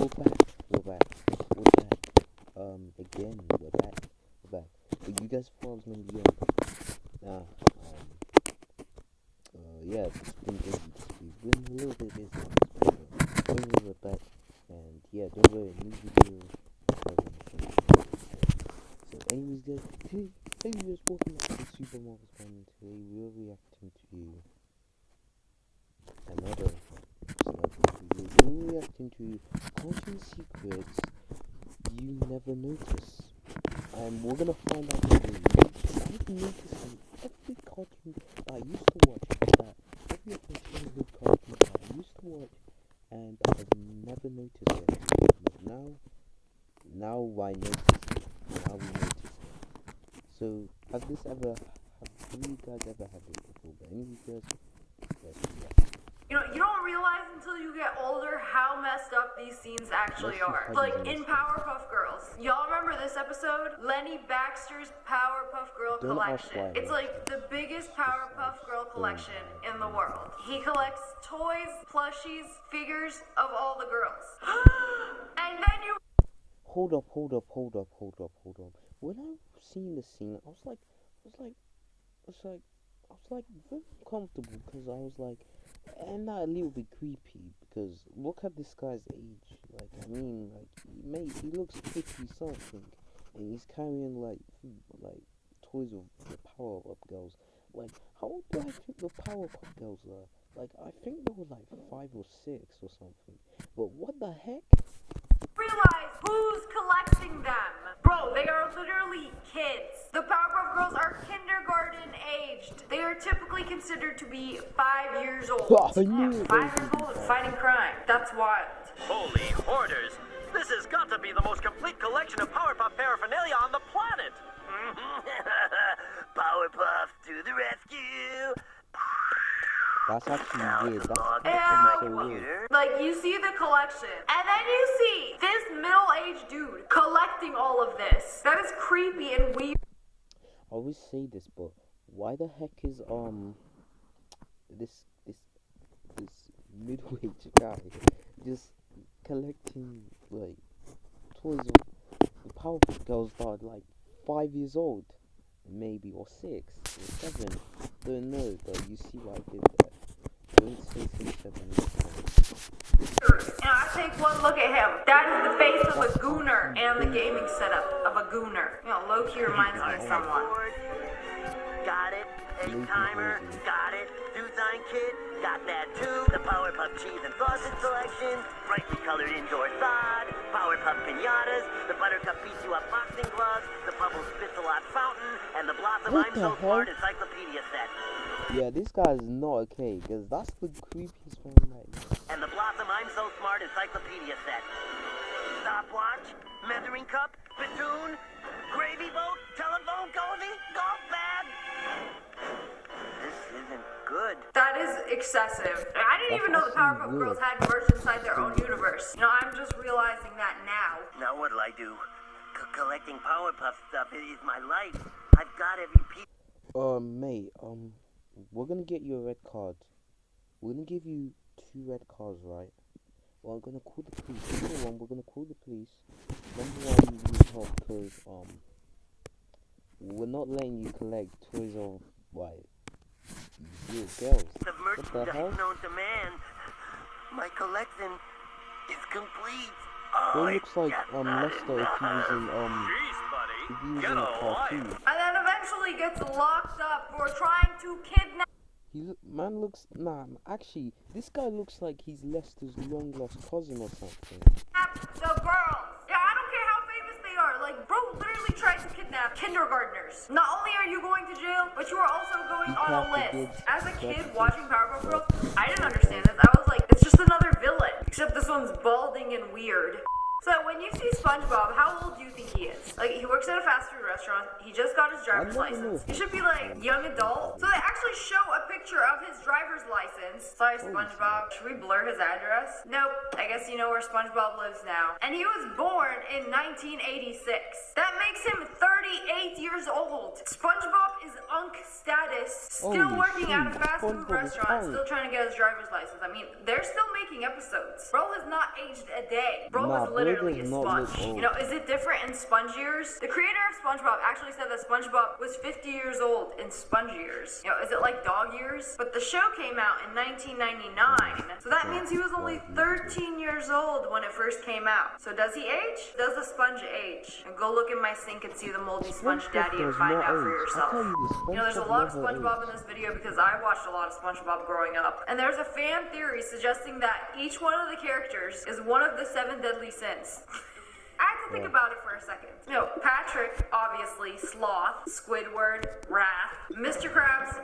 Again, we're back. But you guys thought I was gonna be nah, yeah, it's been busy this week. Been a little bit busy on this video. Anyway, we're back, and yeah, don't worry, new video. So, anyways, guys, hey, we just welcome back to SuperMarvelSpider-Man. Today, we're reacting to another celebrity. We're reacting to cartoon secrets you never notice. And we're gonna find out whether I've noticed in every cartoon that I used to watch, that every of my childhood cartoons that I used to watch, and I have never noticed it. But now I notice it. Now we notice it. So, have you guys ever had this before? But anyways, guys, let's react. You don't realize until you get older how messed up these scenes actually are. Like in Powerpuff Girls. Y'all remember this episode? Lenny Baxter's Powerpuff Girl collection. It's like the biggest Powerpuff Girl collection in the world. He collects toys, plushies, figures of all the girls. And then you... Hold up. When I seen the scene, I was like very uncomfortable, because I was like, and not a little bit creepy, because look at this guy's age. Like, I mean, like, mate, he looks 50 something, and he's carrying like toys of the Powerpuff Girls. Like, how old do I think the Powerpuff Girls are? Like, I think they were like 5 or 6 or something. But what the heck? Realize who's collecting them. Bro, they are literally kids. The Powerpuff Girls are kindergarten aged. They are typically considered to be 5 years old. 5 years old and fighting crime. That's wild. Holy hoarders! This has got to be the most complete collection of Powerpuff paraphernalia on the planet! Powerpuff to the rescue! That's actually weird. That's actually so weird. Like, you see the collection, and then you see this middle-aged dude collecting all of this. That is creepy and weird. I always say this, but why the heck is this middle-aged guy just collecting like toys of the Powerpuff Girls that are like 5 years old, maybe, or 6 or 7? Don't know, but you see why I did that. Don't say 7. Now I take one look at him. That is the face of a gooner and the gaming setup of a gooner. You know, low-key reminds me of someone. Got it. 8-timer. Got it. Design kit. Got that too. The Powerpuff cheese and sausage selection. Brightly colored indoor sod. Powerpuff pinatas. The Buttercup beats you up boxing gloves. The Bubbles Spitz-a-lot fountain. And the Blossom I'm So Smart encyclopedia set. Yeah, this guy is not okay, because that's the creepiest one right now. And the Blossom I'm So Smart encyclopedia set. Stopwatch, measuring cup, spittoon, gravy boat, telephone cozy, golf bag. This isn't good. That is excessive. I didn't even know the Powerpuff Girls had merch inside their own universe. You know, I'm just realizing that now. Now what'll I do? Collecting Powerpuff stuff is my life. I've got every piece. Mate, we're gonna get you a red card. We're gonna give you 2 red cards, right? Well, I'm gonna call the police. Number 1, we're gonna call the police. Number 1, you need help, because we're not letting you collect toys of like little girls. The merchandise known to man. My collection is complete. Oh, it looks like Lester if he was in a cartoon. And then eventually gets locked up for trying to kidnap. Actually, this guy looks like he's Lester's long lost cousin or something. The girls. Yeah, I don't care how famous they are. Like, bro literally tried to kidnap kindergartners. Not only are you going to jail, but you are also going on a list. As a kid watching Powerpuff Girls, I didn't understand this. I was like, it's just another villain. Except this one's balding and weird. So when you see SpongeBob, how old do you think he is? Like, he works at a fast food restaurant. He just got his driver's license. He should be like young adult. So they actually show a picture of his driver's license. Sorry, SpongeBob. Should we blur his address? Nope. I guess you know where SpongeBob lives now. And he was born in 1986. That makes him 38 years old. SpongeBob is Unk status, still working at a fast food restaurant, still trying to get his driver's license. I mean, they're still making episodes. Bro has not aged a day. Bro is literally a sponge. You know, is it different in sponge years? The creator of SpongeBob actually said that SpongeBob was 50 years old in sponge years. You know, is it like dog years? But the show came out in 1999, so that means he was only 13 years old when it first came out. So does he age? Does the sponge age? And go look in my sink and see the moldy sponge daddy and find out for yourself. You know, there's a lot of SpongeBob in this video because I watched a lot of SpongeBob growing up. And there's a fan theory suggesting that each one of the characters is one of the 7 deadly sins. I had to think about it for a second. You know, Patrick, obviously, Sloth, Squidward, Wrath, Mr. Krabs.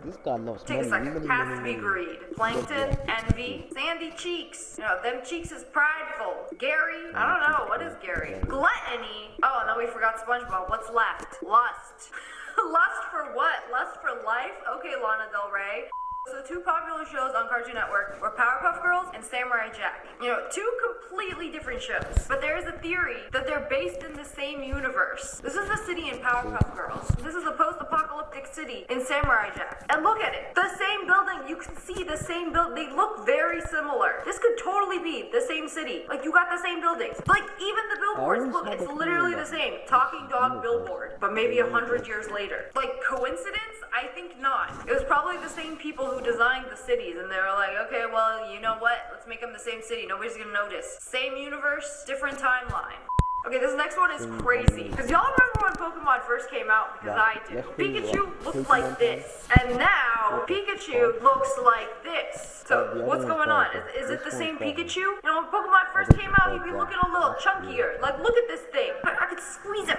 This guy loves Take a second. Has to be greed. Plankton, envy. Sandy Cheeks. You know, them cheeks is prideful. Gary. I don't know. What is Gary? Gluttony. Oh, and then we forgot SpongeBob. What's left? Lust. Lust for what? Lust for life? Okay, Lana Del Rey. So 2 popular shows on Cartoon Network were Powerpuff Girls and Samurai Jack. You know, 2 completely different shows. But there is a theory that they're based in the same universe. This is the city in Powerpuff Girls. This is a post-apocalyptic city in Samurai Jack. And look at it. The same building. You can see the same building. They look very similar. This could totally be the same city. Like, you got the same buildings. Like, even the billboards. Look, it's literally the same. Talking dog billboard. But maybe 100 years later. Like, coincidence? I think not. It was probably the same people who designed the cities, and they were like, okay, well, you know what? Let's make them the same city. Nobody's gonna notice. Same universe, different timeline. Okay, this next one is crazy. Because y'all remember when Pokemon first came out? Because I do. Pikachu looked like this. And now, Pikachu looks like this. So, what's going on? Is it the same Pikachu? You know, when Pokemon first came out, he'd be looking a little chunkier. Like, look at this thing. I could squeeze it.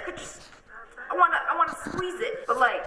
I wanna squeeze it. But like,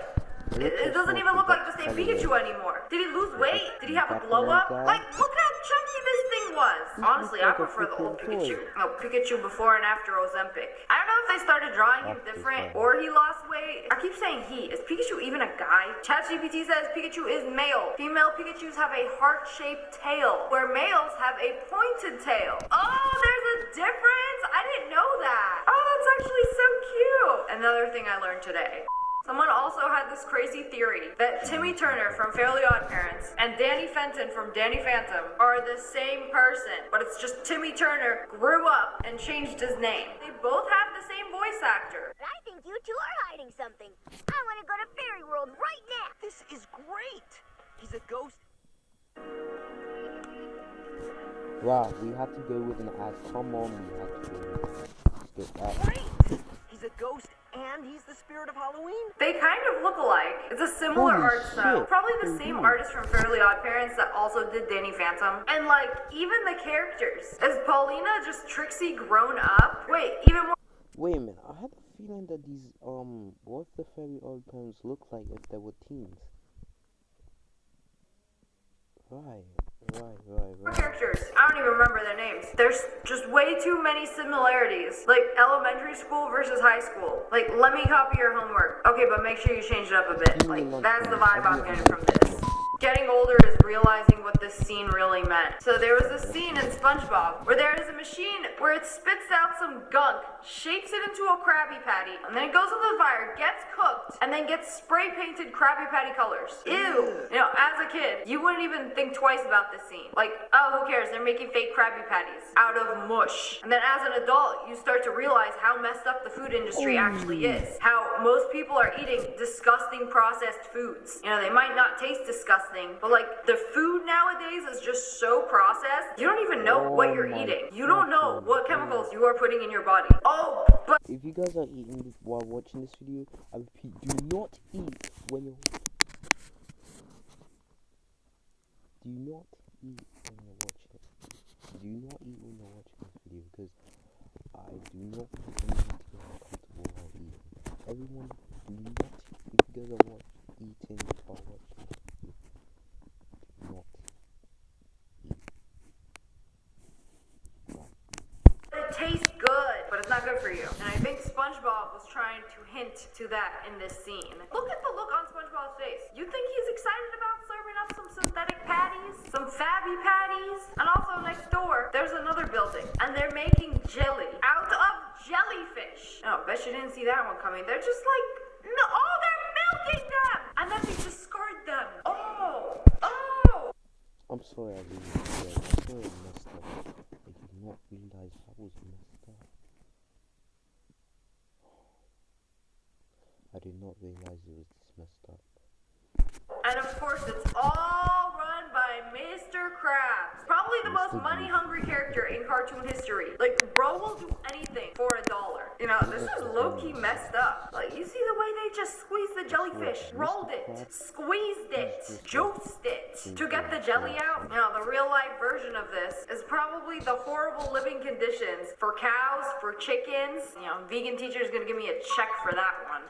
it doesn't even look like the same Pikachu anymore. Did he lose weight? Did he have a glow up? Like, look how chunky this thing was. Honestly, I prefer the old Pikachu. No, Pikachu before and after Ozempic. I don't know if they started drawing him different or he lost weight. I keep saying he. Is Pikachu even a guy? ChatGPT says Pikachu is male. Female Pikachus have a heart-shaped tail, where males have a pointed tail. Oh, there's a difference? I didn't know that. Oh, that's actually so cute. Another thing I learned today. Someone also had this crazy theory that Timmy Turner from Fairly Odd Parents and Danny Fenton from Danny Phantom are the same person, but it's just Timmy Turner grew up and changed his name. They both have the same voice actor. But I think you 2 are hiding something. I want to go to Fairy World right now. This is great. He's a ghost. Wow, we had to go with an ad. Come on, we had to go with that. Great. He's a ghost. And he's the spirit of Halloween? They kind of look alike. It's a similar art style. Probably the same artist from Fairly Odd Parents that also did Danny Phantom. And like, even the characters. Is Paulina just Trixie grown up? Wait, even more. Wait a minute, I had a feeling that these, what the Fairly Odd Parents look like if they were teens. Right. Characters. I don't even remember their names. There's just way too many similarities. Like elementary school versus high school. Like, let me copy your homework. Okay, but make sure you change it up a bit. Like, that's the vibe I'm getting from this. Getting older is realizing what this scene really meant. So there was a scene in SpongeBob where there is a machine where it spits out some gunk, shapes it into a Krabby Patty, and then it goes into the fire, gets cooked, and then gets spray painted Krabby Patty colors. Ew! You know, as a kid, you wouldn't even think twice about this scene. Like, oh, who cares? They're making fake Krabby Patties out of mush. And then as an adult, you start to realize how messed up the food industry actually is. How most people are eating disgusting processed foods. You know, they might not taste disgusting, but like the food nowadays is just so processed, you don't even know what you're eating. You don't know what chemicals you are putting in your body. Oh, but if you guys are eating this while watching this video, I repeat, do not eat when you're watching it. Do not eat when you're watching this video, because I do not want anyone to get uncomfortable while eating. Everyone, do not, if you guys are eating while watching this video, do not eat. it tastes good, but it's not good for you. And I think SpongeBob was trying to hint to that in this scene. Look at the look on SpongeBob's face. You think he's excited about serving up some synthetic patties? Some Fabby patties? And also next door, there's another building, and they're making jelly out of jellyfish. Oh, bet you didn't see that one coming. They're just like, no, oh, they're milking them! And then they discard them. Oh! I'm sorry I really I'm sorry I messed up. I did not realize I was messed up. I did not realize it was this messed up. And of course, it's all run by Mr. Krabs. Probably the most money-hungry character in cartoon history. Like, bro will do anything for $1. You know, this is low-key messed up. Like, you see the way they just squeezed the jellyfish, rolled it, squeezed it, juiced it to get the jelly out? You know, the real-life version of this is probably the horrible living conditions for cows, for chickens. You know, vegan teacher's gonna give me a check for that one.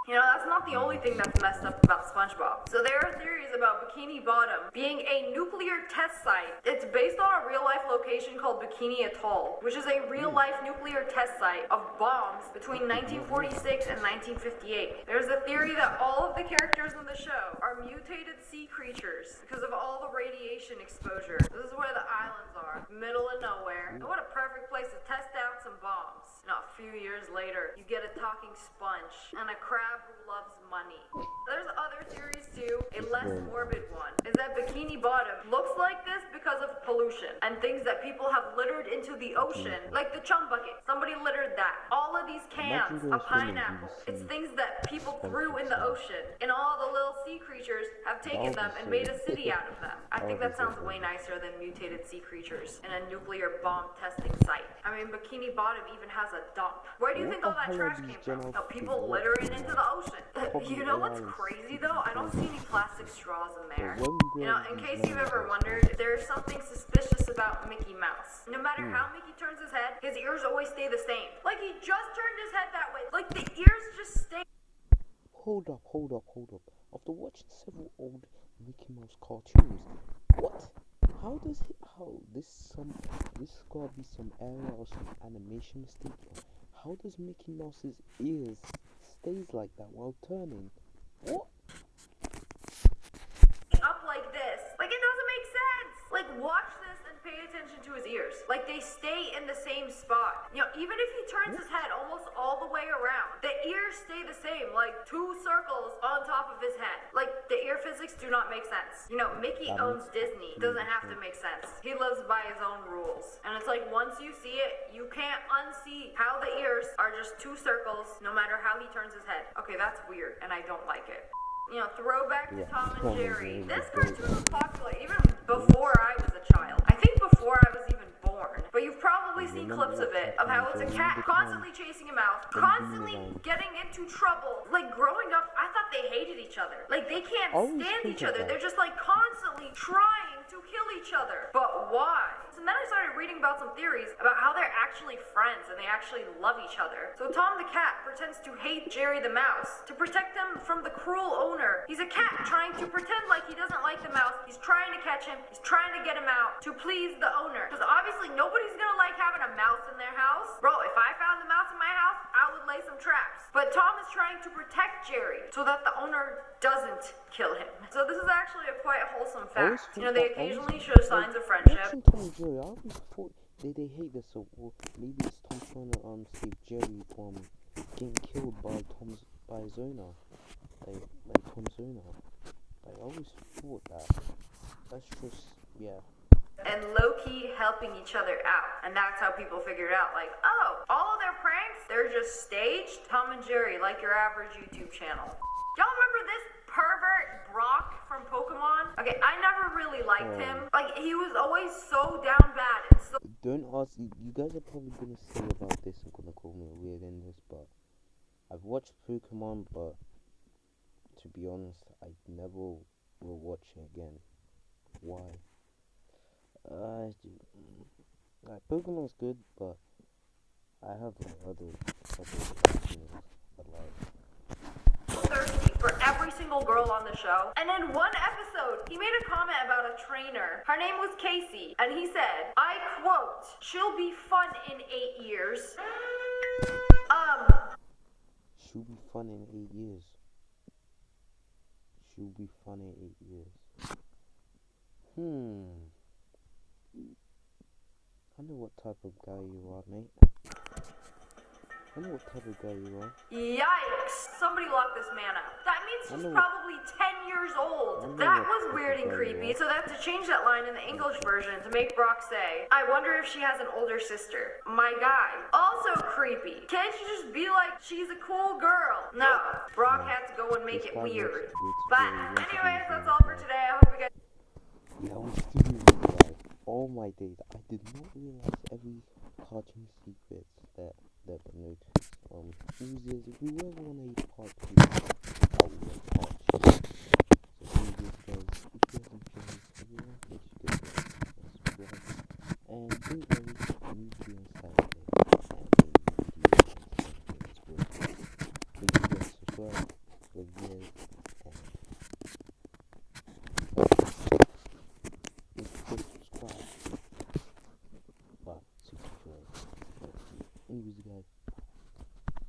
You know, that's not the only thing that's messed up about SpongeBob. So there are theories about Bikini Bottom being a nuclear test site. It's based on a real-life location called Bikini Atoll, which is a real-life nuclear test site of bombs between 1946 and 1958. There's a theory that all of the characters in the show are mutated sea creatures because of all the radiation exposure. This is where the islands are, middle of nowhere. And what a perfect place to test out some bombs. Now, a few years later, you get a talking sponge and a crab who loves money. There's other theories too. A less morbid one is that Bikini Bottom looks like this because of pollution and things that people have littered into the ocean, like the chum bucket. Somebody littered that. All of these cans, a pineapple. It's things that people threw in the ocean, and all the little sea creatures have taken them and made a city out of them. I think that sounds way nicer than mutated sea creatures in a nuclear bomb testing site. I mean, Bikini Bottom even has a dump. Where do you think all that trash came from? No, people littering into the ocean. You know what's crazy though? I don't see any plastic straws in there. You know, in case you've ever wondered, there's something suspicious about Mickey Mouse. No matter how Mickey turns his head, his ears always stay the same. Like he just turned his head that way. Like the ears just stay. Hold up. After watching several old Mickey Mouse cartoons, what? This gotta be some error or some animation mistake. How does Mickey Mouse's ears stays like that while turning? What? Up like this. Like it doesn't make sense. Like watch this and pay attention to his ears. Like they stay in the same spot. You know, even if he turns his head almost all the way around, the ears stay the same, like 2 circles on top of his head. Like the ear physics do not make sense. You know, Mickey owns Disney. Doesn't have to make sense. He lives by his own rules. And it's like once you see it, you can't unsee how the ears are just 2 circles no matter how he turns his head. Okay, that's weird and I don't like it. You know, throwback to Tom and Jerry. This cartoon was popular even before I was a child. I think before I was even born. But you've probably seen clips of it, of how it's a cat constantly chasing a mouse, constantly getting into trouble. Like growing up, I thought they hated each other. Like they can't stand each other. They're just like constantly trying to kill each other. But why? And then I started reading about some theories about how they're actually friends and they actually love each other. So Tom the cat pretends to hate Jerry the mouse to protect him from the cruel owner. He's a cat trying to pretend like he doesn't like the mouse. He's trying to catch him. He's trying to get him out to please the owner. Because obviously nobody's gonna like having a mouse in their house. Bro, if I found the mouse in my house, I would lay some traps. But Tom is trying to protect Jerry so that the owner doesn't kill him. So this is actually a quite wholesome fact. You know, they occasionally show signs of friendship. I always thought they hate this, so well, maybe it's Tom trying to save Jerry from getting killed by his owner, like Tom's owner. I always thought that. That's just And low-key helping each other out, and that's how people figured out, like, oh, all of their pranks, they're just staged. Tom and Jerry, like your average YouTube channel. Y'all remember this pervert Brock from Pokemon? Okay, I never really liked him. Like, he was always so down bad and so... Don't ask, you guys are probably gonna say about this and gonna call me weird in this, but I've watched Pokemon, but to be honest, I never will watch it again. Why? Pokemon's good, but I have like other cartoons I like. thirsty for every single beautiful girl on the show. And in one episode, he made a comment about a trainer. Her name was Casey, and he said, I quote, "She'll be fun in 8 years." She'll be fun in 8 years. She'll be fun in 8 years. I know what type of guy you are, mate. I know what type of guy you are. Yikes! Somebody lock this man up. That means he's probably 10 years old. That was weird and creepy, so they have to change that line in the English version to make Brock say, I wonder if she has an older sister. My guy. Also creepy. Can't you just be like, she's a cool girl? No. Brock had to go and make it weird. But anyways, that's all for today. I hope you guys... Yeah, I was doing it, all my days. I did not realize every cartoon secret that the notice uses. If you ever want a part 2, that will be a part 2. So please guys, if you haven't joined everyone, make sure you subscribe. And don't worry, new video on Saturday and a new video on Saturday as well. Make sure you guys subscribe, like